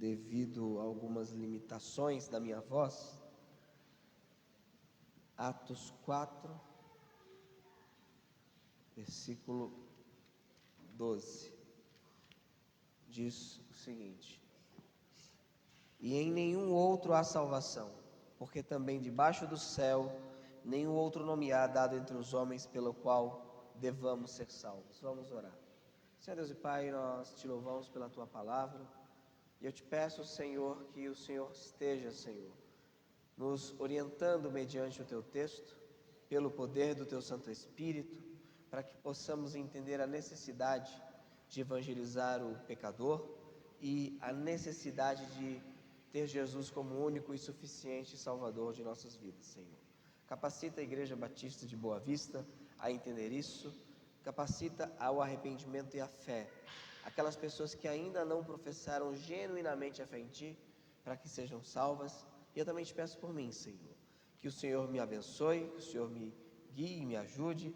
devido a algumas limitações da minha voz. Atos 4, versículo 12, diz o seguinte: e em nenhum outro há salvação, porque também debaixo do céu nenhum outro nome há dado entre os homens pelo qual devamos ser salvos. Vamos orar. Senhor Deus e Pai, nós te louvamos pela Tua palavra, e eu te peço, Senhor, que o Senhor esteja, Senhor, nos orientando mediante o Teu texto, pelo poder do Teu Santo Espírito, para que possamos entender a necessidade de evangelizar o pecador e a necessidade de ter Jesus como único e suficiente Salvador de nossas vidas, Senhor. Capacita a Igreja Batista de Boa Vista a entender isso, capacita ao arrependimento e à fé aquelas pessoas que ainda não professaram genuinamente a fé em Ti, para que sejam salvas. E eu também te peço por mim, Senhor, que o Senhor me abençoe, que o Senhor me guie, me ajude,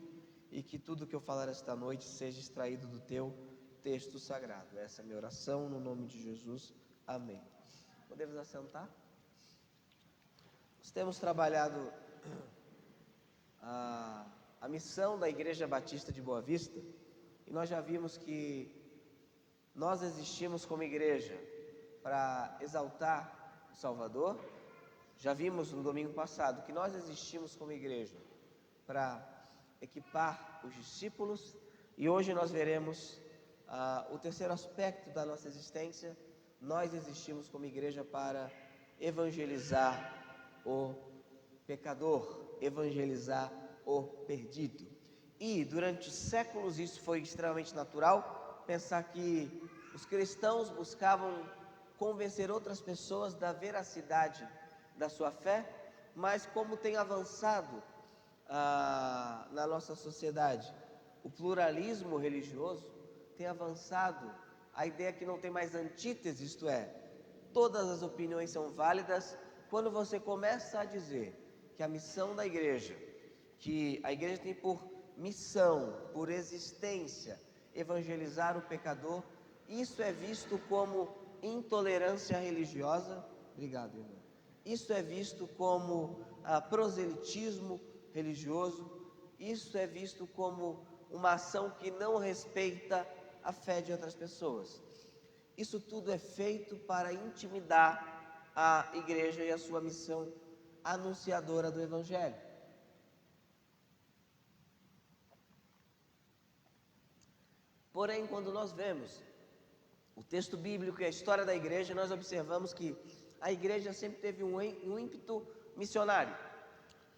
e que tudo que eu falar esta noite seja extraído do Teu texto sagrado. Essa é a minha oração, no nome de Jesus. Amém. Podemos assentar? Nós temos trabalhado a missão da Igreja Batista de Boa Vista, e nós já vimos que nós existimos como igreja para exaltar o Salvador. Já vimos no domingo passado que nós existimos como igreja para equipar os discípulos, e hoje nós veremos o terceiro aspecto da nossa existência. Nós existimos como igreja para evangelizar o pecador, evangelizar o perdido. E durante séculos isso foi extremamente natural, pensar que os cristãos buscavam convencer outras pessoas da veracidade da sua fé, mas como tem avançado na nossa sociedade o pluralismo religioso, tem avançado a ideia que não tem mais antítese, isto é, todas as opiniões são válidas. Quando você começa a dizer que a missão da igreja, que a igreja tem por missão, por existência, evangelizar o pecador, isso é visto como intolerância religiosa. Obrigado, irmão. Isso é visto como proselitismo religioso, isso é visto como uma ação que não respeita a fé de outras pessoas. Isso tudo é feito para intimidar a igreja e a sua missão anunciadora do Evangelho. Porém, quando nós vemos o texto bíblico e a história da igreja, nós observamos que a igreja sempre teve um ímpeto missionário.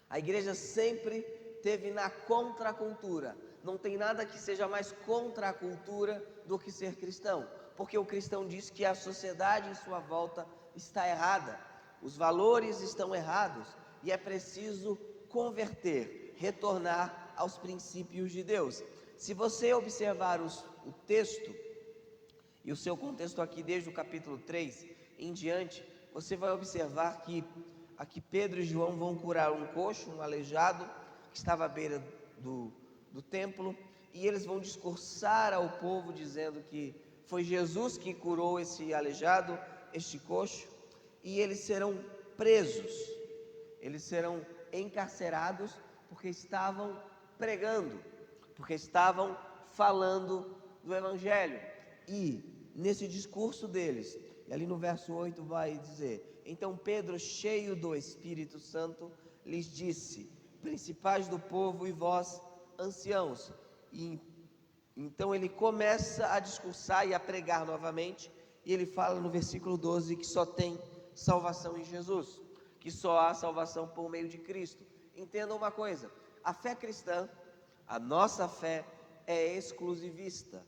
A igreja sempre teve na contracultura. Não tem nada que seja mais contra a cultura do que ser cristão, porque o cristão diz que a sociedade em sua volta está errada, os valores estão errados, e é preciso converter, retornar aos princípios de Deus. Se você observar o texto e o seu contexto aqui desde o capítulo 3 em diante, você vai observar que aqui Pedro e João vão curar um coxo, um aleijado, que estava à beira do templo, e eles vão discursar ao povo dizendo que foi Jesus que curou esse aleijado, este coxo, e eles serão presos, eles serão encarcerados porque estavam pregando, porque estavam falando do Evangelho. E nesse discurso deles, e ali no verso 8 vai dizer: então Pedro, cheio do Espírito Santo, lhes disse: principais do povo e vós, anciãos. E então ele começa a discursar e a pregar novamente, e ele fala no versículo 12 que só tem salvação em Jesus, que só há salvação por meio de Cristo. Entenda uma coisa: a fé cristã, a nossa fé, é exclusivista.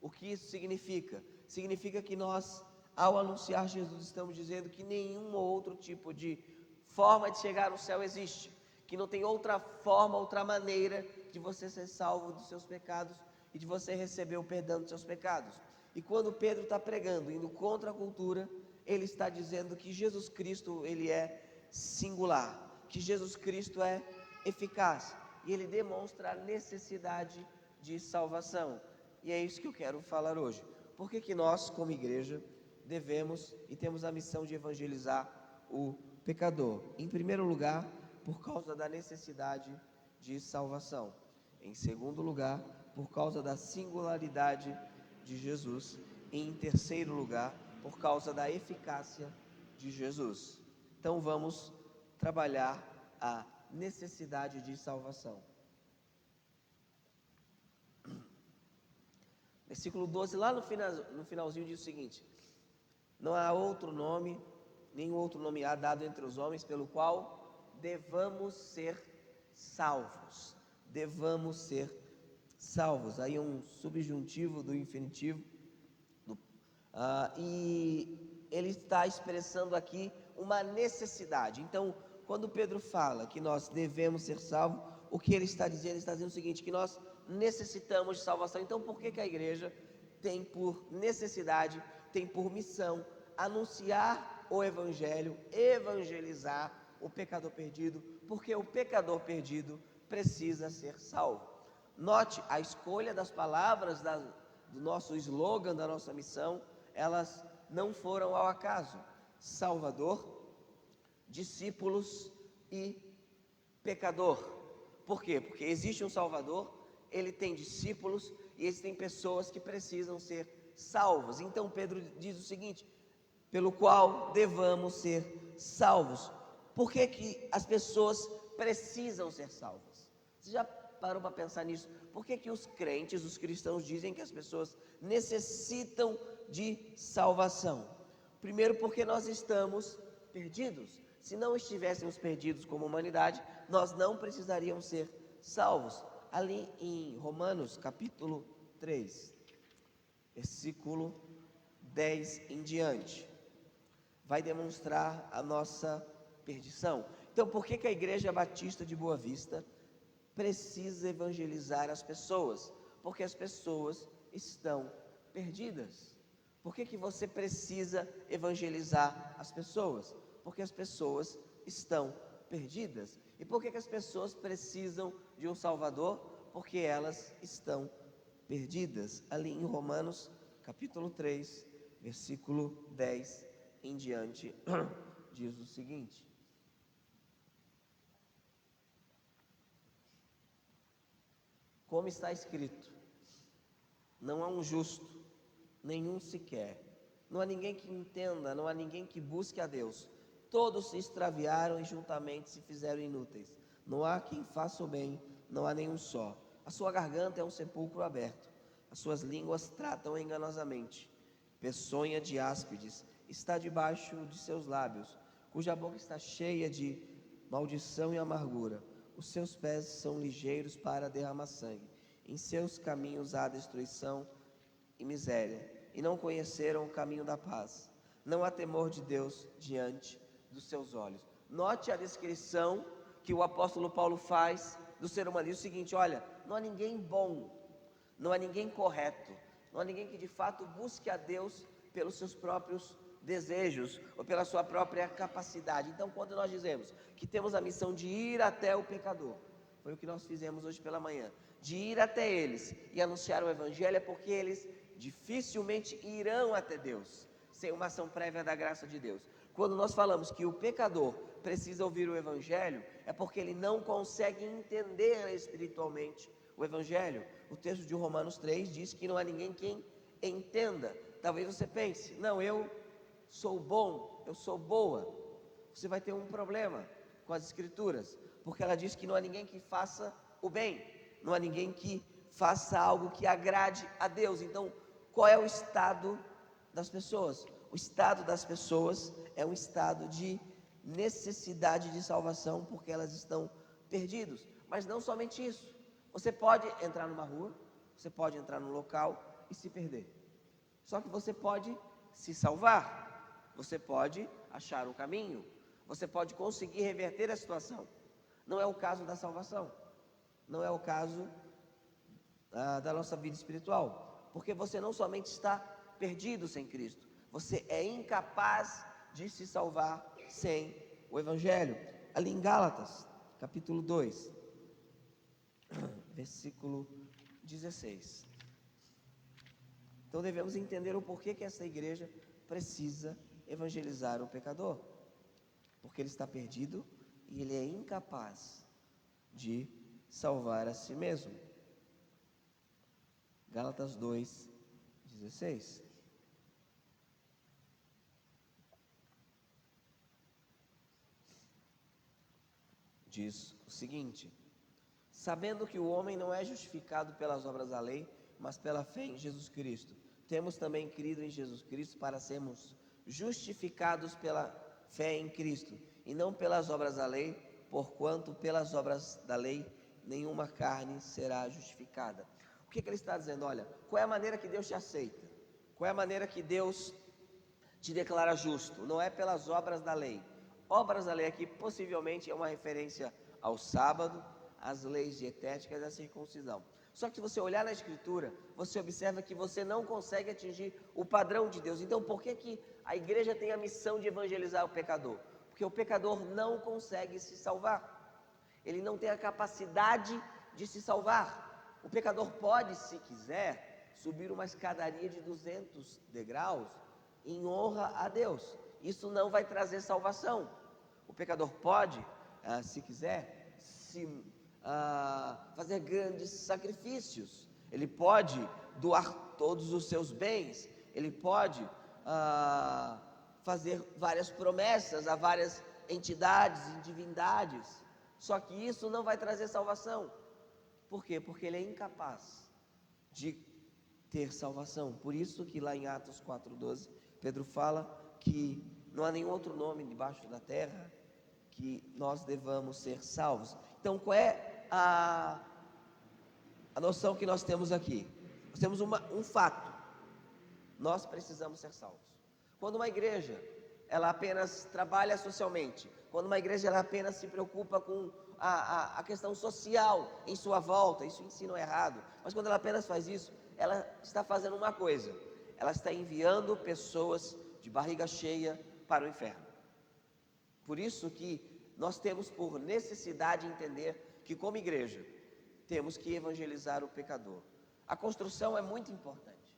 O que isso significa? Significa que nós, ao anunciar Jesus, estamos dizendo que nenhum outro tipo de forma de chegar ao céu existe, que não tem outra forma, outra maneira de você ser salvo dos seus pecados e de você receber o perdão dos seus pecados. E quando Pedro está pregando, indo contra a cultura, ele está dizendo que Jesus Cristo, ele é singular, que Jesus Cristo é eficaz, e ele demonstra a necessidade de salvação. E é isso que eu quero falar hoje. Por que nós, como igreja, devemos e temos a missão de evangelizar o pecador? Em primeiro lugar, por causa da necessidade de salvação. Em segundo lugar, por causa da singularidade de Jesus. E em terceiro lugar, por causa da eficácia de Jesus. Então vamos trabalhar a necessidade de salvação. Versículo 12, lá no finalzinho diz o seguinte: não há outro nome, nenhum outro nome há dado entre os homens pelo qual devamos ser salvos. Devamos ser salvos. Aí um subjuntivo do infinitivo. E ele está expressando aqui uma necessidade. Então, quando Pedro fala que nós devemos ser salvos, o que ele está dizendo? Ele está dizendo o seguinte, que nós necessitamos de salvação. Então, por que a igreja tem por necessidade, tem por missão anunciar o evangelho, evangelizar o pecador perdido? Porque o pecador perdido precisa ser salvo. Note a escolha das palavras do nosso slogan, da nossa missão, elas não foram ao acaso. Salvador, discípulos e pecador. Por quê? Porque existe um Salvador, ele tem discípulos e existem pessoas que precisam ser salvas. Então Pedro diz o seguinte: pelo qual devamos ser salvos. Por que as pessoas precisam ser salvas? Você já parou para pensar nisso? Por que os crentes, os cristãos dizem que as pessoas necessitam de salvação? Primeiro, porque nós estamos perdidos. Se não estivéssemos perdidos como humanidade, nós não precisaríamos ser salvos. Ali em Romanos capítulo 3, versículo 10 em diante, vai demonstrar a nossa perdição. Então, por que a Igreja Batista de Boa Vista precisa evangelizar as pessoas? Porque as pessoas estão perdidas. Por que você precisa evangelizar as pessoas? Porque as pessoas estão perdidas. E por que as pessoas precisam de um Salvador? Porque elas estão perdidas. Ali em Romanos capítulo 3, versículo 10 em diante, diz o seguinte: como está escrito, não há um justo, nenhum sequer, não há ninguém que entenda, não há ninguém que busque a Deus. Todos se extraviaram e juntamente se fizeram inúteis. Não há quem faça o bem, não há nenhum só. A sua garganta é um sepulcro aberto, as suas línguas tratam enganosamente. Peçonha de áspides está debaixo de seus lábios, cuja boca está cheia de maldição e amargura. Os seus pés são ligeiros para derramar sangue. Em seus caminhos há destruição e miséria, e não conheceram o caminho da paz. Não há temor de Deus diante dos seus olhos. Note a descrição que o apóstolo Paulo faz do ser humano. Diz o seguinte: olha, não há ninguém bom, não há ninguém correto, não há ninguém que de fato busque a Deus pelos seus próprios desejos ou pela sua própria capacidade. Então, quando nós dizemos que temos a missão de ir até o pecador, foi o que nós fizemos hoje pela manhã, de ir até eles e anunciar o evangelho, é porque eles dificilmente irão até Deus sem uma ação prévia da graça de Deus. Quando nós falamos que o pecador precisa ouvir o evangelho, é porque ele não consegue entender espiritualmente o evangelho. O texto de Romanos 3 diz que não há ninguém quem entenda. Talvez você pense: não, eu sou bom, eu sou boa. Você vai ter um problema com as escrituras, porque ela diz que não há ninguém que faça o bem, não há ninguém que faça algo que agrade a Deus. Então, qual é o estado das pessoas? O estado das pessoas é um estado de necessidade de salvação, porque elas estão perdidas. Mas não somente isso. Você pode entrar numa rua, você pode entrar num local e se perder. Só que você pode se salvar, você pode achar o caminho, você pode conseguir reverter a situação. Não é o caso da salvação, não é o caso da nossa vida espiritual, porque você não somente está perdido sem Cristo, você é incapaz de se salvar sem o Evangelho. Ali em Gálatas, capítulo 2, versículo 16. Então devemos entender o porquê que essa igreja precisa evangelizar o pecador, porque ele está perdido e ele é incapaz de salvar a si mesmo. Gálatas 2:16. Diz o seguinte: sabendo que o homem não é justificado pelas obras da lei, mas pela fé em Jesus Cristo, temos também crido em Jesus Cristo para sermos justificados pela fé em Cristo, e não pelas obras da lei, porquanto pelas obras da lei nenhuma carne será justificada. O que ele está dizendo? Olha, qual é a maneira que Deus te aceita? Qual é a maneira que Deus te declara justo? Não é pelas obras da lei. Obras da lei aqui possivelmente é uma referência ao sábado, às leis dietéticas e à circuncisão. Só que se você olhar na Escritura, você observa que você não consegue atingir o padrão de Deus. Então por que a igreja tem a missão de evangelizar o pecador? Porque o pecador não consegue se salvar. Ele não tem a capacidade de se salvar. O pecador pode, se quiser, subir uma escadaria de 200 degraus em honra a Deus. Isso não vai trazer salvação. O pecador pode, se quiser, fazer grandes sacrifícios. Ele pode doar todos os seus bens. Ele pode fazer várias promessas a várias entidades e divindades. Só que isso não vai trazer salvação. Por quê? Porque ele é incapaz de ter salvação. Por isso que lá em Atos 4:12, Pedro fala que não há nenhum outro nome debaixo da terra que nós devamos ser salvos. Então, qual é a noção que nós temos aqui? Nós temos um fato: nós precisamos ser salvos. Quando uma igreja, ela apenas trabalha socialmente, quando uma igreja, ela apenas se preocupa com a questão social em sua volta, isso o ensino é errado, mas quando ela apenas faz isso, ela está fazendo uma coisa: ela está enviando pessoas de barriga cheia para o inferno. Por isso que nós temos por necessidade entender que, como igreja, temos que evangelizar o pecador. A construção é muito importante,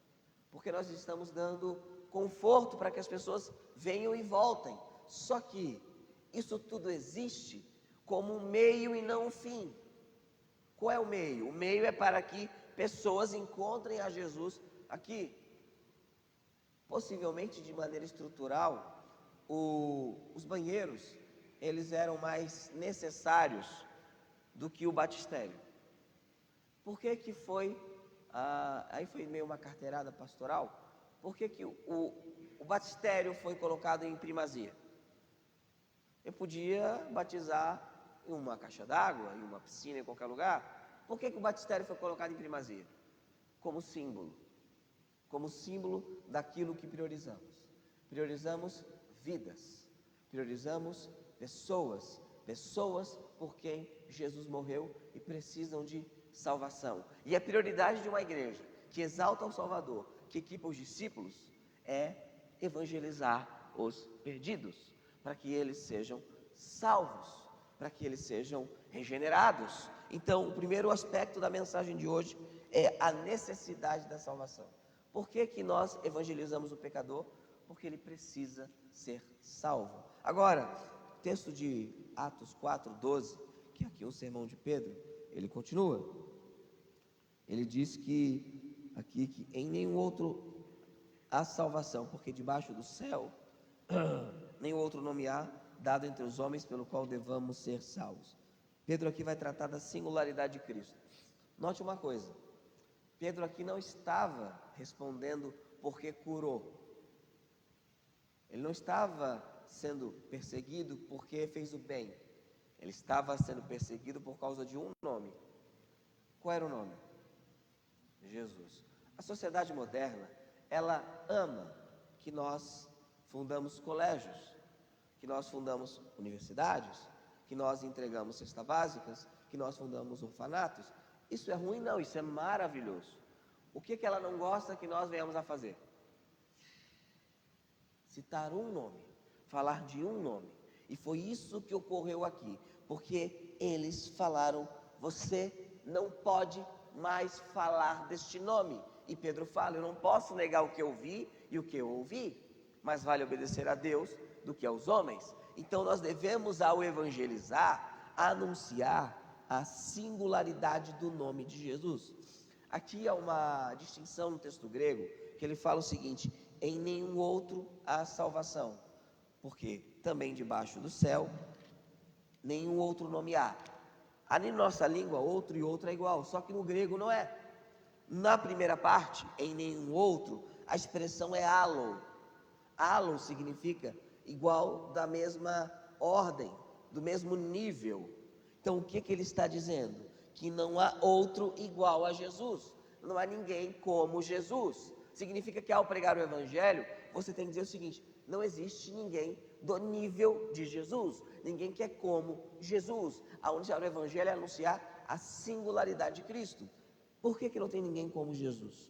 porque nós estamos dando conforto para que as pessoas venham e voltem. Só que isso tudo existe como um meio e não um fim. Qual é o meio? O meio é para que pessoas encontrem a Jesus aqui. Possivelmente de maneira estrutural, os banheiros, eles eram mais necessários do que o batistério. Por que foi, aí foi meio uma carteirada pastoral, por que o batistério foi colocado em primazia? Eu podia batizar em uma caixa d'água, em uma piscina, em qualquer lugar. Por que o batistério foi colocado em primazia? Como símbolo daquilo que priorizamos. Priorizamos vidas, priorizamos pessoas por quem Jesus morreu e precisam de salvação. E a prioridade de uma igreja que exalta o Salvador, que equipa os discípulos, é evangelizar os perdidos, para que eles sejam salvos, para que eles sejam regenerados. Então, o primeiro aspecto da mensagem de hoje é a necessidade da salvação. Por que nós evangelizamos o pecador? Porque ele precisa ser salvo. Agora, texto de Atos 4:12, que é aqui um sermão de Pedro, ele continua. Ele diz que aqui que em nenhum outro há salvação, porque debaixo do céu nenhum outro nome há dado entre os homens pelo qual devamos ser salvos. Pedro aqui vai tratar da singularidade de Cristo. Note uma coisa: Pedro aqui não estava respondendo porque curou. Ele não estava sendo perseguido porque fez o bem. Ele estava sendo perseguido por causa de um nome. Qual era o nome? Jesus. A sociedade moderna, ela ama que nós fundamos colégios, que nós fundamos universidades, que nós entregamos cestas básicas, que nós fundamos orfanatos. Isso é ruim? Não, isso é maravilhoso. O que ela não gosta que nós venhamos a fazer? Citar um nome, falar de um nome. E foi isso que ocorreu aqui, porque eles falaram: você não pode mais falar deste nome. E Pedro fala: eu não posso negar o que eu vi e o que eu ouvi. mais vale obedecer a Deus do que aos homens. Então nós devemos, ao evangelizar, anunciar a singularidade do nome de Jesus. Aqui há uma distinção no texto grego, que ele fala o seguinte: em nenhum outro há salvação, porque também debaixo do céu nenhum outro nome há. Ali na nossa língua, outro e outro é igual, só que no grego não é. Na primeira parte, em nenhum outro, a expressão é allo. Allo significa igual, da mesma ordem, do mesmo nível. Então o que ele está dizendo? Que não há outro igual a Jesus, não há ninguém como Jesus. Significa que ao pregar o evangelho, você tem que dizer o seguinte: não existe ninguém do nível de Jesus, ninguém que é como Jesus. Anunciar o evangelho é anunciar a singularidade de Cristo. Por que não tem ninguém como Jesus?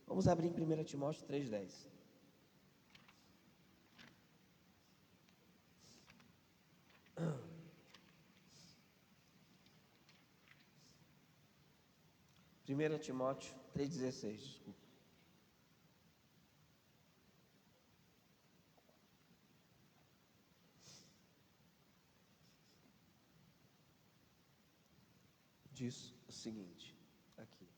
Vamos abrir em 1 Timóteo 3,10. Primeira Timóteo 3,16, desculpa. Diz o seguinte, aqui: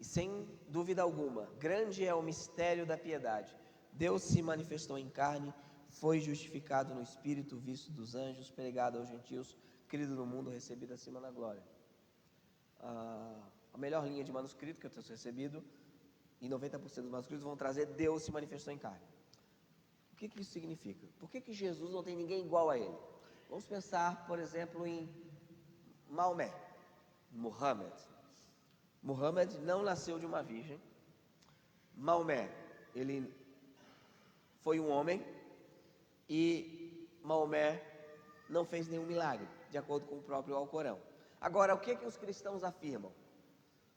e sem dúvida alguma, grande é o mistério da piedade. Deus se manifestou em carne, foi justificado no Espírito, visto dos anjos, pregado aos gentios, crido no mundo, recebido acima na glória. A melhor linha de manuscrito que eu tenho recebido, e 90% dos manuscritos vão trazer: Deus se manifestou em carne. O que isso significa? Por que Jesus não tem ninguém igual a ele? Vamos pensar, por exemplo, em Maomé, Muhammad não nasceu de uma virgem. Maomé, ele foi um homem, e Maomé não fez nenhum milagre, de acordo com o próprio Alcorão. Agora, o que os cristãos afirmam?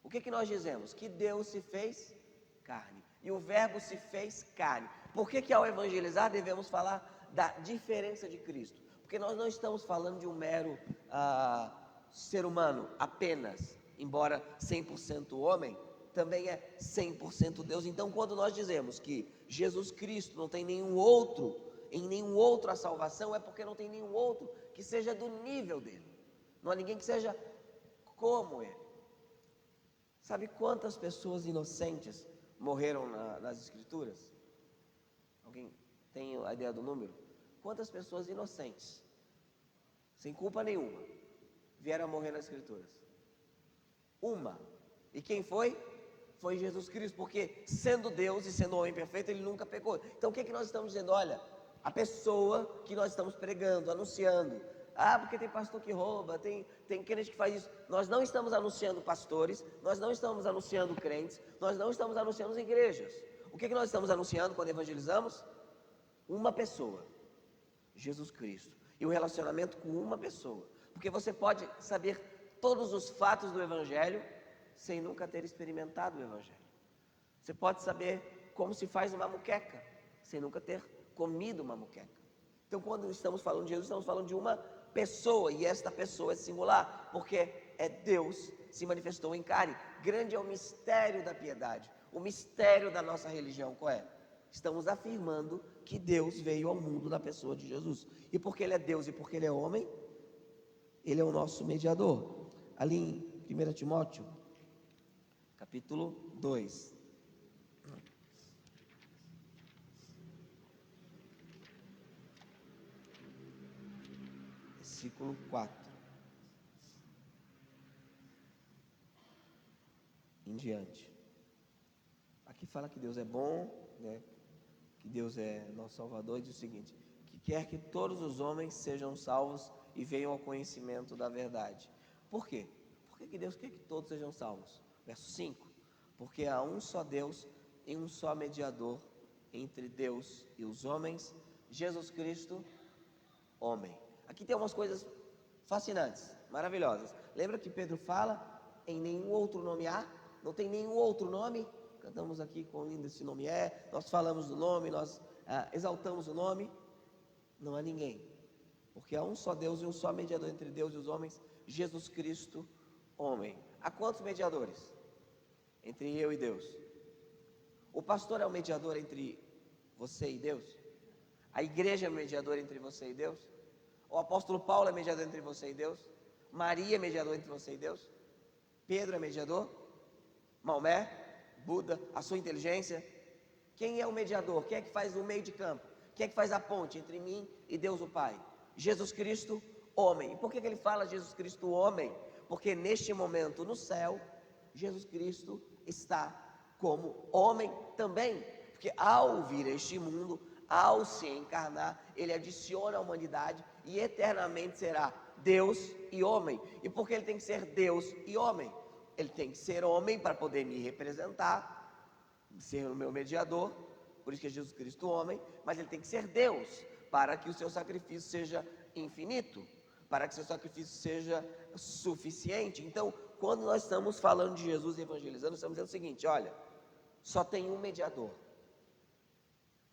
O que nós dizemos? Que Deus se fez carne, e o verbo se fez carne. Por que ao evangelizar devemos falar da diferença de Cristo? Porque nós não estamos falando de um mero ser humano apenas, embora 100% homem, também é 100% Deus. Então, quando nós dizemos que Jesus Cristo não tem nenhum outro, em nenhum outro a salvação, é porque não tem nenhum outro que seja do nível dele. Não há ninguém que seja como ele. Sabe quantas pessoas inocentes morreram nas Escrituras? Alguém tem a ideia do número? Quantas pessoas inocentes, sem culpa nenhuma, vieram a morrer nas Escrituras? Uma. E quem foi? Foi Jesus Cristo, porque sendo Deus e sendo homem perfeito, ele nunca pecou. Então o que nós estamos dizendo? Olha, a pessoa que nós estamos pregando, anunciando, porque tem pastor que rouba, tem crente que faz isso. Nós não estamos anunciando pastores, nós não estamos anunciando crentes, nós não estamos anunciando igrejas. O que nós estamos anunciando quando evangelizamos? Uma pessoa, Jesus Cristo, e o relacionamento com uma pessoa. Porque você pode saber todos os fatos do evangelho sem nunca ter experimentado o evangelho. Você pode saber como se faz uma moqueca sem nunca ter comido uma moqueca. Então, quando estamos falando de Jesus, estamos falando de uma pessoa, e esta pessoa é singular, porque é Deus se manifestou em carne. Grande é o mistério da piedade, o mistério da nossa religião. Qual é? Estamos afirmando que Deus veio ao mundo na pessoa de Jesus, e porque Ele é Deus e porque Ele é homem, Ele é o nosso mediador. Ali em 1 Timóteo, capítulo 2, versículo 4 em diante. Aqui fala que Deus é bom, né? Que Deus é nosso Salvador, e diz o seguinte: que quer que todos os homens sejam salvos e venham ao conhecimento da verdade. Por quê? Por que Deus quer que todos sejam salvos? Verso 5: porque há um só Deus e um só mediador entre Deus e os homens, Jesus Cristo, homem. Aqui tem umas coisas fascinantes, maravilhosas. Lembra que Pedro fala: em nenhum outro nome há? Não tem nenhum outro nome? Cantamos aqui quão lindo esse nome é, nós falamos do nome, nós exaltamos o nome. Não há ninguém, porque há um só Deus e um só mediador entre Deus e os homens, Jesus Cristo, homem. Há quantos mediadores? Entre eu e Deus. O pastor é o mediador entre você e Deus? A igreja é mediadora entre você e Deus? O apóstolo Paulo é mediador entre você e Deus? Maria é mediador entre você e Deus? Pedro é mediador? Maomé? Buda? A sua inteligência? Quem é o mediador? Quem é que faz o meio de campo? Quem é que faz a ponte entre mim e Deus o Pai? Jesus Cristo, homem. E por que ele fala Jesus Cristo, homem? Porque neste momento no céu, Jesus Cristo está como homem também. Porque ao vir a este mundo, ao se encarnar, ele adiciona a humanidade e eternamente será Deus e homem. E por que ele tem que ser Deus e homem? Ele tem que ser homem para poder me representar, ser o meu mediador, por isso que é Jesus Cristo homem, mas ele tem que ser Deus, para que o seu sacrifício seja infinito, para que o seu sacrifício seja suficiente. Então, quando nós estamos falando de Jesus evangelizando, estamos dizendo o seguinte: olha, só tem um mediador,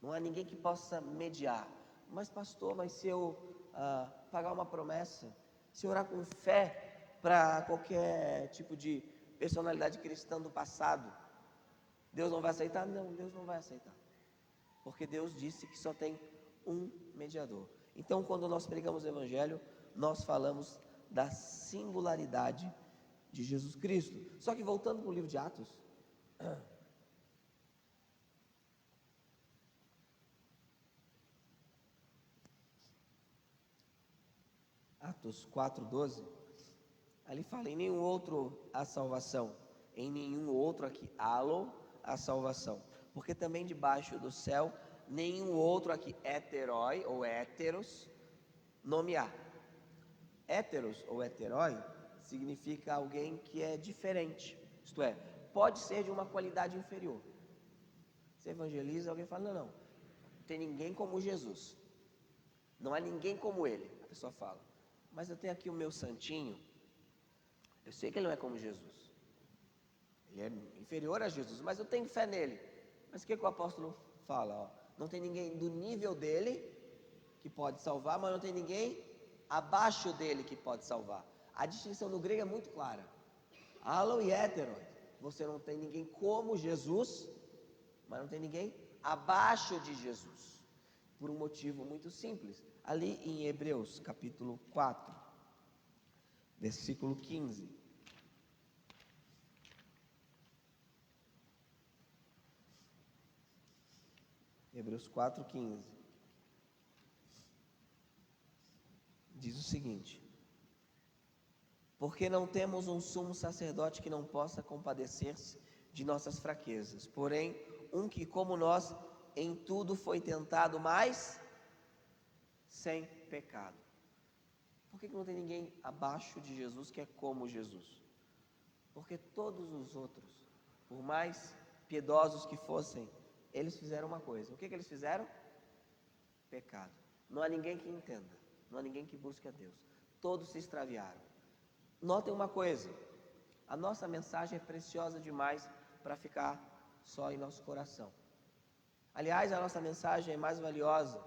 não há ninguém que possa mediar. Mas pastor, mas se eu pagar uma promessa, se orar com fé para qualquer tipo de personalidade cristã do passado, Deus não vai aceitar? Não, Deus não vai aceitar, porque Deus disse que só tem um mediador. Então, quando nós pregamos o evangelho, nós falamos da singularidade de Jesus Cristo. Só que voltando para o livro de Atos, Atos 4:12, ali fala: em nenhum outro há salvação, em nenhum outro aqui há a salvação, porque também debaixo do céu nenhum outro aqui heterói ou héteros nome há. Héteros ou heterói significa alguém que é diferente, isto é, pode ser de uma qualidade inferior. Você evangeliza, alguém fala: não tem ninguém como Jesus, não há ninguém como ele. A pessoa fala: mas eu tenho aqui o meu santinho, eu sei que ele não é como Jesus, ele é inferior a Jesus, mas eu tenho fé nele. Mas o que o apóstolo fala? Não tem ninguém do nível dele que pode salvar, mas não tem ninguém abaixo dele que pode salvar. A distinção no grego é muito clara: allo e hétero. Você não tem ninguém como Jesus, mas não tem ninguém abaixo de Jesus, por um motivo muito simples. Ali em Hebreus capítulo 4, versículo 15, Hebreus 4:15, diz o seguinte: porque não temos um sumo sacerdote que não possa compadecer-se de nossas fraquezas, porém um que como nós em tudo foi tentado, mas sem pecado. Por que não tem ninguém abaixo de Jesus que é como Jesus? Porque todos os outros, por mais piedosos que fossem, eles fizeram uma coisa. O que eles fizeram? Pecado. Não há ninguém que entenda, não há ninguém que busque a Deus. Todos se extraviaram. Notem uma coisa: a nossa mensagem é preciosa demais para ficar só em nosso coração. Aliás, a nossa mensagem é mais valiosa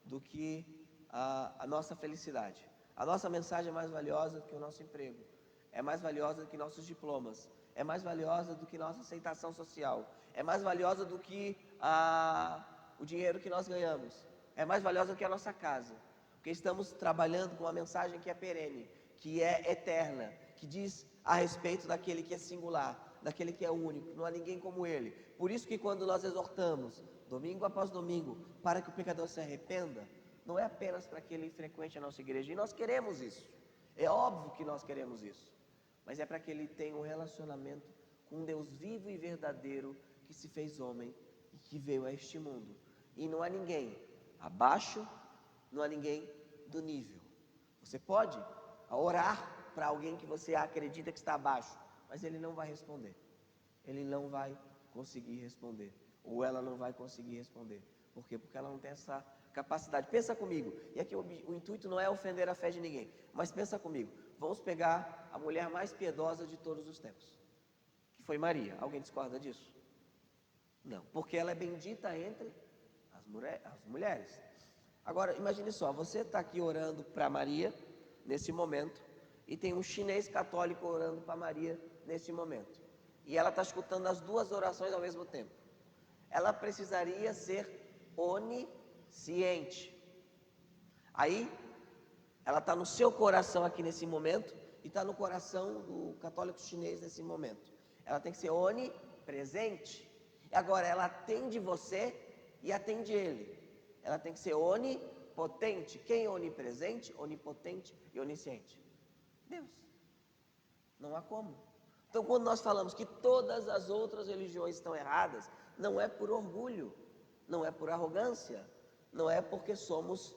do que a nossa felicidade. A nossa mensagem é mais valiosa do que o nosso emprego, é mais valiosa do que nossos diplomas, é mais valiosa do que nossa aceitação social, é mais valiosa do que o dinheiro que nós ganhamos, é mais valiosa do que a nossa casa, porque estamos trabalhando com uma mensagem que é perene, que é eterna, que diz a respeito daquele que é singular, daquele que é único, não há ninguém como ele. Por isso que quando nós exortamos, domingo após domingo, para que o pecador se arrependa, não é apenas para que ele frequente a nossa igreja, e nós queremos isso, é óbvio que nós queremos isso, mas é para que ele tenha um relacionamento com um Deus vivo e verdadeiro, que se fez homem e que veio a este mundo. E não há ninguém abaixo, não há ninguém do nível. Você pode orar para alguém que você acredita que está abaixo, mas ele não vai responder, ele não vai conseguir responder, ou ela não vai conseguir responder. Por quê? Porque ela não tem essa capacidade. Pensa comigo, e aqui o intuito não é ofender a fé de ninguém, mas pensa comigo. Vamos pegar a mulher mais piedosa de todos os tempos, que foi Maria. Alguém discorda disso? Não, porque ela é bendita entre as mulheres. Agora, imagine só, você está aqui orando para Maria, nesse momento, e tem um chinês católico orando para Maria, nesse momento, e ela está escutando as duas orações ao mesmo tempo. Ela precisaria ser ciente. Aí, ela está no seu coração aqui nesse momento e está no coração do católico chinês nesse momento. Ela tem que ser onipresente. E agora, ela atende você e atende ele. Ela tem que ser onipotente. Quem é onipresente, onipotente e onisciente? Deus. Não há como. Então, quando nós falamos que todas as outras religiões estão erradas, não é por orgulho, não é por arrogância, não é porque somos,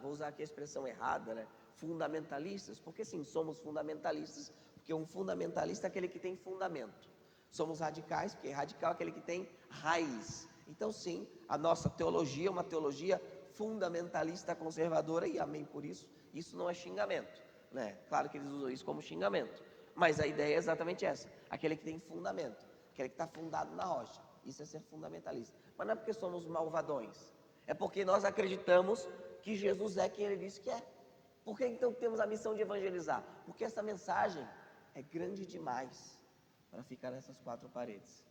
vou usar aqui a expressão errada, né? Fundamentalistas, porque sim, somos fundamentalistas, porque um fundamentalista é aquele que tem fundamento. Somos radicais, porque radical é aquele que tem raiz. Então, sim, a nossa teologia é uma teologia fundamentalista conservadora, e amém por isso. Isso não é xingamento, né? Claro que eles usam isso como xingamento, mas a ideia é exatamente essa: aquele que tem fundamento, aquele que está fundado na rocha. Isso é ser fundamentalista. Mas não é porque somos malvadões, é porque nós acreditamos que Jesus é quem ele disse que é. Por que então temos a missão de evangelizar? Porque essa mensagem é grande demais para ficar nessas quatro paredes.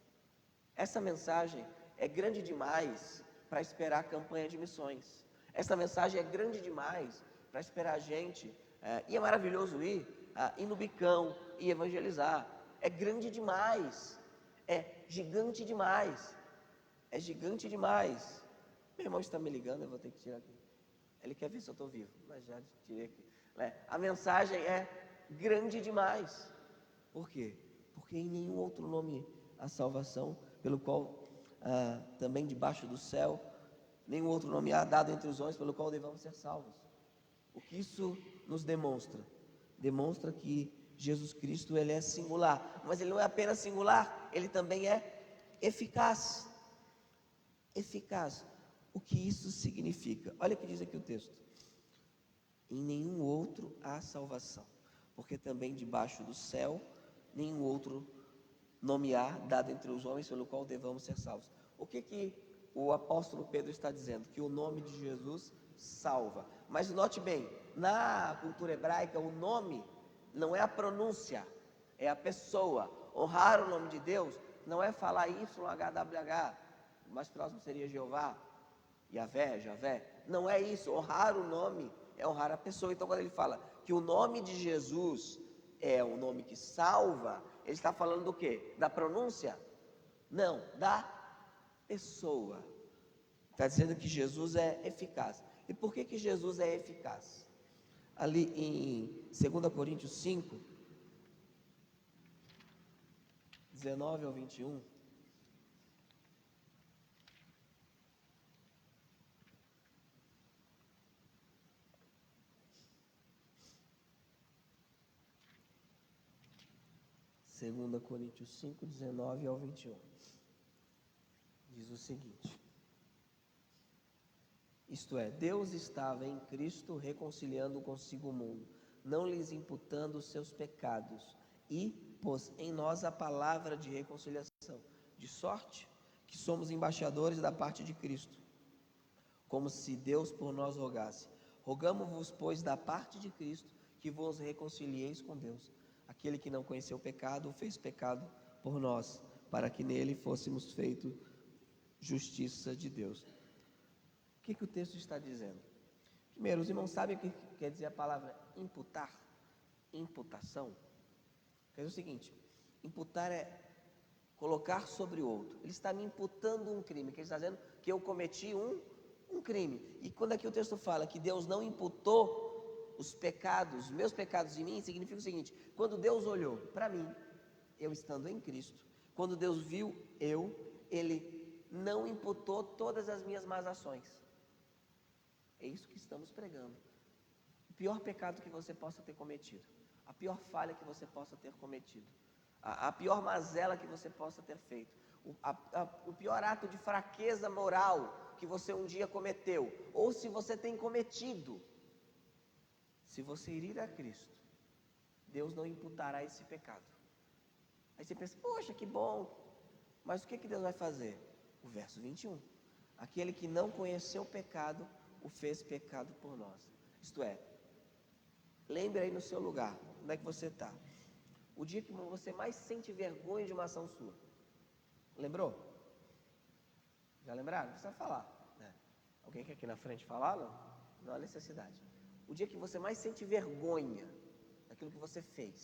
Essa mensagem é grande demais para esperar a campanha de missões. Essa mensagem é grande demais para esperar a gente, e é maravilhoso ir no Bicão e evangelizar. É grande demais, é gigante demais, é gigante demais. Meu irmão está me ligando, eu vou ter que tirar aqui. Ele quer ver se eu estou vivo, mas já tirei aqui. A mensagem é grande demais. Por quê? Porque em nenhum outro nome há salvação, pelo qual também debaixo do céu, nenhum outro nome há dado entre os homens, pelo qual devamos ser salvos. O que isso nos demonstra? Demonstra que Jesus Cristo, ele é singular, mas ele não é apenas singular, ele também é eficaz. Eficaz. O que isso significa? Olha o que diz aqui o texto: em nenhum outro há salvação, porque também debaixo do céu nenhum outro nome há dado entre os homens pelo qual devamos ser salvos. O que o apóstolo Pedro está dizendo? Que o nome de Jesus salva. Mas note bem, na cultura hebraica o nome não é a pronúncia, é a pessoa. Honrar o nome de Deus não é falar YHWH, o mais próximo seria Jeová, Yahvé, Javé. Não é isso. Honrar o nome é honrar a pessoa. Então, quando ele fala que o nome de Jesus é o nome que salva, ele está falando do quê? Da pronúncia? Não, da pessoa. Está dizendo que Jesus é eficaz. E por que Jesus é eficaz? Ali em 2 Coríntios 5, 19 ao 21. Segunda Coríntios 5, 19 ao 21. Diz o seguinte: isto é, Deus estava em Cristo reconciliando consigo o mundo, não lhes imputando os seus pecados, e pôs em nós a palavra de reconciliação, de sorte que somos embaixadores da parte de Cristo, como se Deus por nós rogasse. Rogamo-vos, pois, da parte de Cristo, que vos reconcilieis com Deus. Aquele que não conheceu o pecado, o fez pecado por nós, para que nele fôssemos feitos justiça de Deus. O que o texto está dizendo? Primeiro, os irmãos sabem o que quer dizer a palavra imputar? Imputação. Quer dizer o seguinte: imputar é colocar sobre o outro. Ele está me imputando um crime, que ele está dizendo que eu cometi um crime. E quando aqui o texto fala que Deus não imputou os pecados, os meus pecados em mim, significa o seguinte: quando Deus olhou para mim, eu estando em Cristo, quando Deus viu Ele não imputou todas as minhas más ações. É isso que estamos pregando. O pior pecado que você possa ter cometido, a pior falha que você possa ter cometido, a pior mazela que você possa ter feito, o pior ato de fraqueza moral que você um dia cometeu, ou se você tem cometido, se você ir a Cristo, Deus não imputará esse pecado. Aí você pensa: poxa, que bom. Mas o que Deus vai fazer? O verso 21. Aquele que não conheceu o pecado, o fez pecado por nós. Isto é, lembre aí no seu lugar, onde é que você está? O dia que você mais sente vergonha de uma ação sua. Lembrou? Já lembraram? Não precisa falar, né? Alguém quer aqui na frente falar? Não? Não há necessidade. O dia que você mais sente vergonha daquilo que você fez,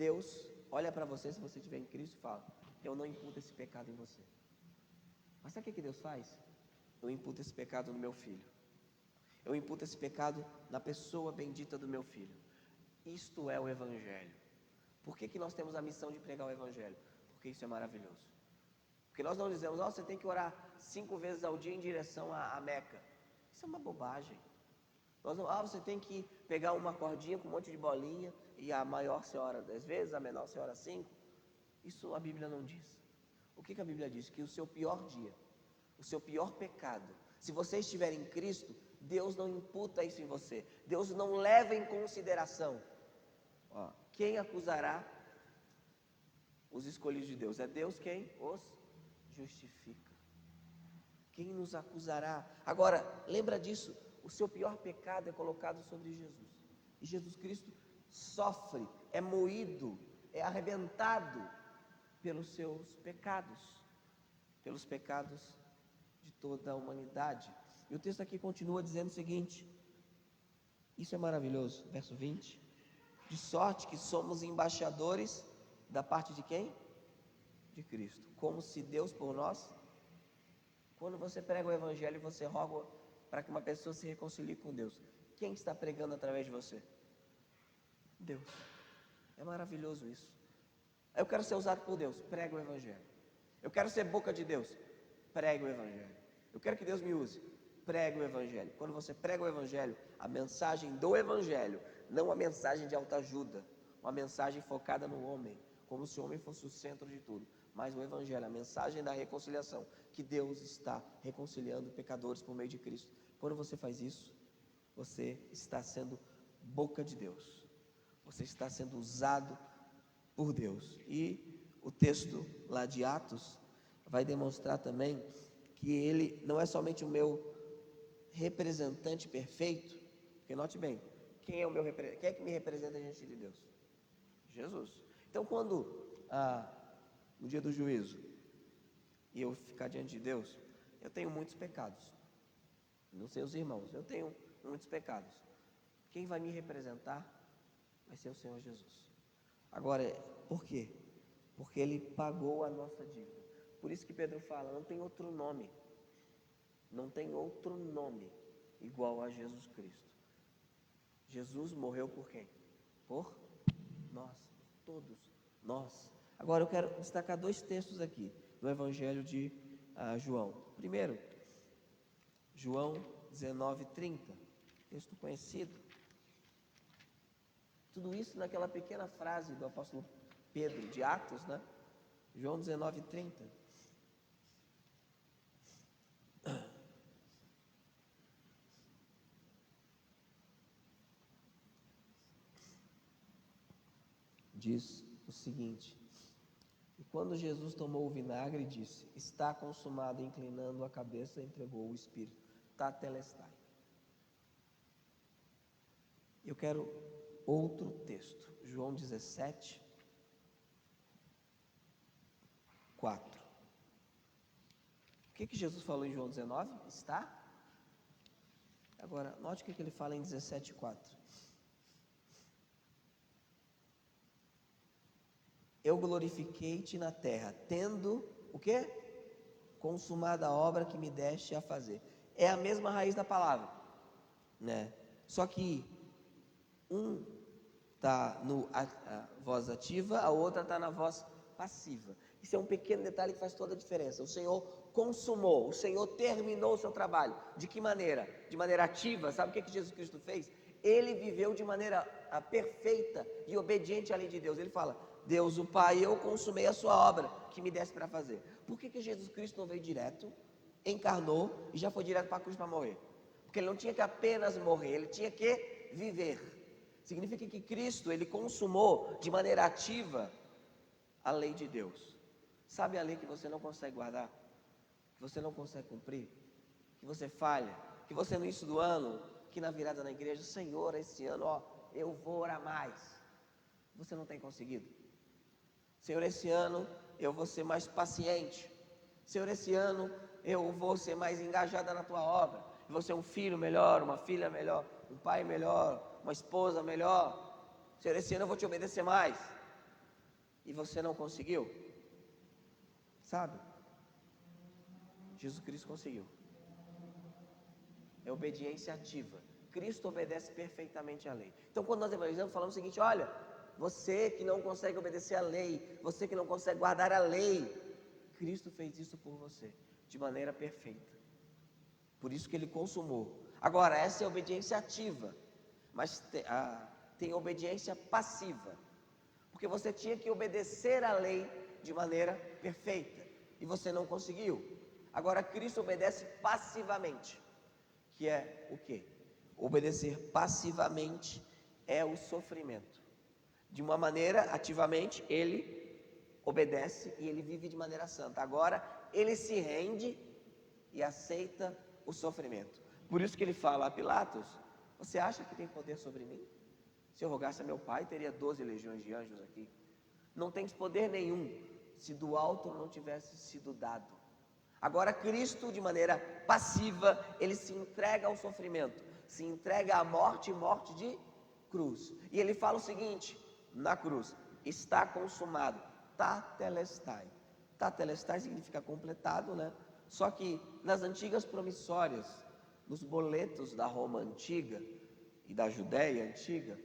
Deus olha para você, se você estiver em Cristo, e fala: eu não imputo esse pecado em você. Mas sabe o que Deus faz? Eu imputo esse pecado no meu filho. Eu imputo esse pecado na pessoa bendita do meu filho. Isto é o Evangelho. Por que nós temos a missão de pregar o Evangelho? Porque isso é maravilhoso. Porque nós não dizemos: você tem que orar 5 vezes ao dia em direção à Meca. Isso é uma bobagem. Nós não, você tem que pegar uma cordinha com um monte de bolinha e a maior você ora 10 vezes, a menor você ora 5. Isso a Bíblia não diz. O que a Bíblia diz? Que o seu pior dia, o seu pior pecado, se você estiver em Cristo, Deus não imputa isso em você. Deus não leva em consideração. Quem acusará os escolhidos de Deus? É Deus quem os justifica. Quem nos acusará? Agora, lembra disso, o seu pior pecado é colocado sobre Jesus. E Jesus Cristo sofre, é moído, é arrebentado pelos seus pecados, pelos pecados de toda a humanidade. E o texto aqui continua dizendo o seguinte, isso é maravilhoso, verso 20: de sorte que somos embaixadores da parte de quem? De Cristo, como se Deus por nós. Quando você prega o Evangelho, você roga para que uma pessoa se reconcilie com Deus. Quem está pregando através de você? Deus. É maravilhoso isso. Eu quero ser usado por Deus, prega o Evangelho. Eu quero ser boca de Deus, prega o Evangelho. Eu quero que Deus me use, prega o Evangelho. Quando você prega o Evangelho, a mensagem do Evangelho, não a mensagem de autoajuda, uma mensagem focada no homem, como se o homem fosse o centro de tudo, mas o Evangelho, a mensagem da reconciliação, que Deus está reconciliando pecadores por meio de Cristo. Quando você faz isso, você está sendo boca de Deus, você está sendo usado por Deus. E o texto lá de Atos vai demonstrar também que ele não é somente o meu representante perfeito, porque note bem, quem é que me representa diante de Deus? Jesus. Então quando no dia do juízo e eu ficar diante de Deus, eu tenho muitos pecados, não sei os irmãos, eu tenho muitos pecados. Quem vai me representar vai ser o Senhor Jesus. Agora, por quê? Porque Ele pagou a nossa dívida. Por isso que Pedro fala, não tem outro nome, não tem outro nome igual a Jesus Cristo. Jesus morreu por quem? Por nós, todos nós. Agora eu quero destacar 2 textos aqui, no Evangelho de João. Primeiro, João 19:30, texto conhecido. Tudo isso naquela pequena frase do apóstolo Pedro, de Atos, né? João 19:30. Diz o seguinte: e quando Jesus tomou o vinagre, disse: está consumado, inclinando a cabeça, entregou o Espírito. Tetelestai. Eu quero outro texto, João 17, 4. O que Jesus falou em João 19? Está? Agora, note o que ele fala em 17, 4. Eu glorifiquei-te na terra, tendo o quê? Consumada a obra que me deste a fazer. É a mesma raiz da palavra, né? Só que um está na voz ativa, a outra está na voz passiva. Isso é um pequeno detalhe que faz toda a diferença. O Senhor consumou, o Senhor terminou o seu trabalho. De que maneira? De maneira ativa. Sabe o que Jesus Cristo fez? Ele viveu de maneira perfeita e obediente à lei de Deus. Ele fala: Deus, o Pai, eu consumei a sua obra que me desse para fazer. Por que Jesus Cristo não veio direto, encarnou e já foi direto para a cruz para morrer? Porque ele não tinha que apenas morrer, ele tinha que viver. Significa que Cristo, ele consumou de maneira ativa a lei de Deus. Sabe a lei que você não consegue guardar? Que você não consegue cumprir? Que você falha? Que você no início do ano, que na virada na igreja, Senhor, esse ano, eu vou orar mais. Você não tem conseguido? Senhor, esse ano eu vou ser mais paciente. Senhor, esse ano eu vou ser mais engajada na tua obra, eu vou ser um filho melhor, uma filha melhor, um pai melhor, uma esposa melhor. Senhor, esse ano eu vou te obedecer mais. E você não conseguiu? Sabe? Jesus Cristo conseguiu. É obediência ativa. Cristo obedece perfeitamente à lei. Então, quando nós evangelizamos, falamos o seguinte: olha, você que não consegue obedecer à lei, você que não consegue guardar a lei, Cristo fez isso por você, de maneira perfeita. Por isso que Ele consumou. Agora, essa é a obediência ativa, mas tem obediência passiva. Porque você tinha que obedecer à lei de maneira perfeita, e você não conseguiu. Agora, Cristo obedece passivamente, que é o quê? Obedecer passivamente é o sofrimento. De uma maneira, ativamente, Ele obedece e Ele vive de maneira santa. Agora, Ele se rende e aceita o sofrimento. Por isso que Ele fala a Pilatos: você acha que tem poder sobre mim? Se eu rogasse a meu Pai, teria 12 legiões de anjos aqui. Não tens poder nenhum, se do alto não tivesse sido dado. Agora Cristo, de maneira passiva, Ele se entrega ao sofrimento, se entrega à morte, morte de cruz. E Ele fala o seguinte, na cruz: está consumado, tetelestai. Tetelestai significa completado, né? Só que nas antigas promissórias, nos boletos da Roma antiga e da Judéia antiga,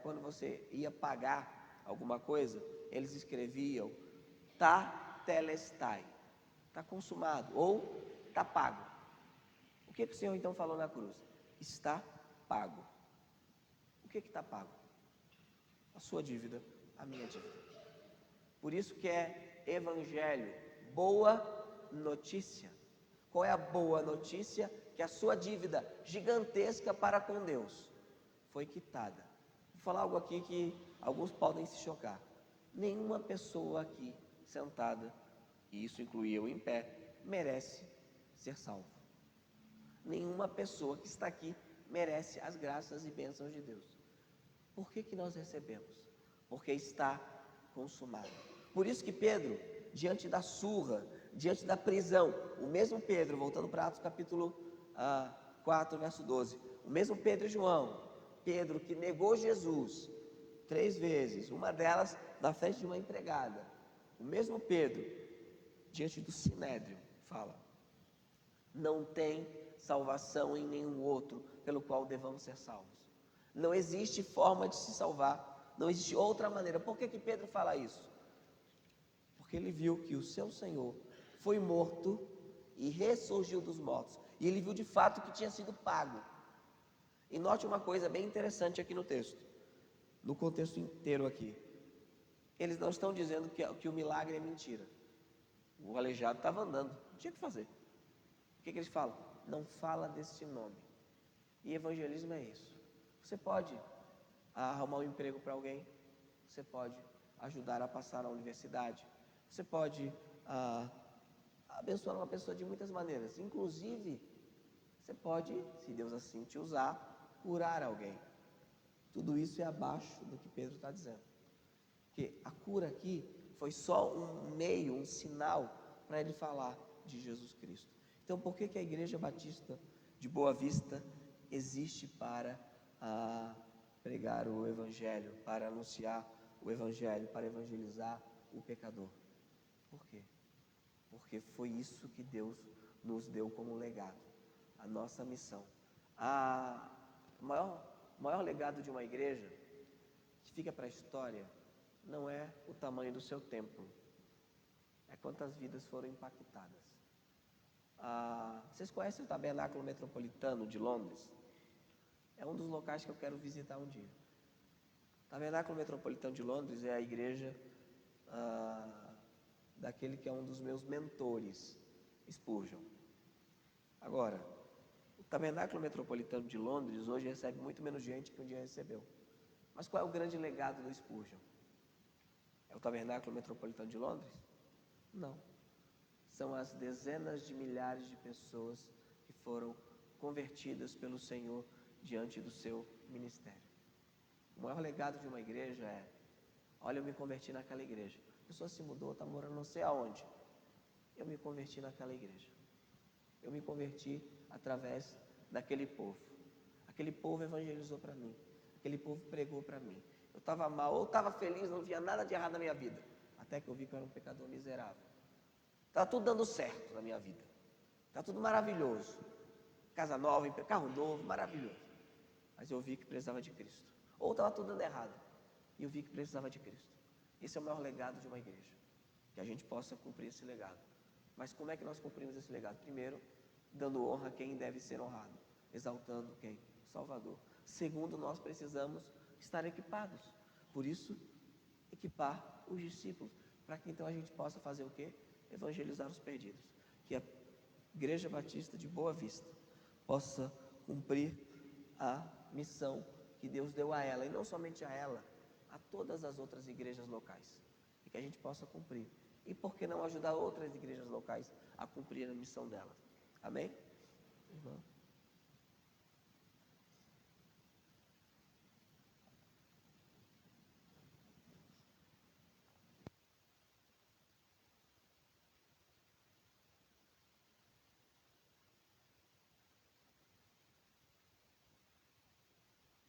quando você ia pagar alguma coisa, eles escreviam tetelestai, está consumado, ou está pago. O que o Senhor então falou na cruz? Está pago. O que está pago? A sua dívida, a minha dívida. Por isso que é evangelho, boa notícia. Qual é a boa notícia? Que a sua dívida gigantesca para com Deus foi quitada. Vou falar algo aqui que alguns podem se chocar. Nenhuma pessoa aqui sentada, e isso inclui eu em pé, merece ser salvo. Nenhuma pessoa que está aqui merece as graças e bênçãos de Deus. Por que nós recebemos? Porque está consumado. Por isso que Pedro, diante da surra, diante da prisão, o mesmo Pedro, voltando para Atos capítulo 4, verso 12, o mesmo Pedro e João, Pedro que negou Jesus 3 vezes, uma delas na frente de uma empregada, o mesmo Pedro, diante do Sinédrio, fala: não tem salvação em nenhum outro pelo qual devamos ser salvos. Não existe forma de se salvar, não existe outra maneira. Por que Pedro fala isso? Porque ele viu que o seu Senhor foi morto e ressurgiu dos mortos, e ele viu de fato que tinha sido pago. E note uma coisa bem interessante aqui no texto, no contexto inteiro aqui. Eles não estão dizendo que o milagre é mentira. O aleijado estava andando, não tinha o que fazer. O que eles falam? Não fala desse nome. E evangelismo é isso. Você pode arrumar um emprego para alguém, você pode ajudar a passar na universidade, você pode abençoar uma pessoa de muitas maneiras. Inclusive, você pode, se Deus assim te usar, curar alguém. Tudo isso é abaixo do que Pedro está dizendo. Porque a cura aqui foi só um meio, um sinal para ele falar de Jesus Cristo. Então, por que a Igreja Batista de Boa Vista existe para pregar o Evangelho, para anunciar o Evangelho, para evangelizar o pecador? Por quê? Porque foi isso que Deus nos deu como legado, a nossa missão. O maior legado de uma igreja, que fica para a história, não é o tamanho do seu templo, é quantas vidas foram impactadas. Vocês conhecem o Tabernáculo Metropolitano de Londres? É um dos locais que eu quero visitar um dia. O Tabernáculo Metropolitano de Londres é a igreja daquele que é um dos meus mentores, Spurgeon. Agora, o Tabernáculo Metropolitano de Londres hoje recebe muito menos gente que um dia recebeu. Mas qual é o grande legado do Spurgeon? É o Tabernáculo Metropolitano de Londres? Não. São as dezenas de milhares de pessoas que foram convertidas pelo Senhor diante do seu ministério. O maior legado de uma igreja é: olha, eu me converti naquela igreja. A pessoa se mudou, está morando não sei aonde. Eu me converti naquela igreja. Eu me converti através daquele povo. Aquele povo evangelizou para mim. Aquele povo pregou para mim. Eu estava mal, ou estava feliz, não via nada de errado na minha vida. Até que eu vi que eu era um pecador miserável. Estava tudo dando certo na minha vida. Está tudo maravilhoso. Casa nova, carro novo, maravilhoso. Mas eu vi que precisava de Cristo. Ou estava tudo dando errado. E eu vi que precisava de Cristo. Esse é o maior legado de uma igreja. Que a gente possa cumprir esse legado. Mas como é que nós cumprimos esse legado? Primeiro, dando honra a quem deve ser honrado. Exaltando quem? O Salvador. Segundo, nós precisamos estar equipados. Por isso, equipar os discípulos. Para que então a gente possa fazer o quê? Evangelizar os perdidos. Que a Igreja Batista de Boa Vista possa cumprir a missão que Deus deu a ela. E não somente a ela, a todas as outras igrejas locais. E que a gente possa cumprir. E por que não ajudar outras igrejas locais a cumprir a missão delas? Amém? Irmão?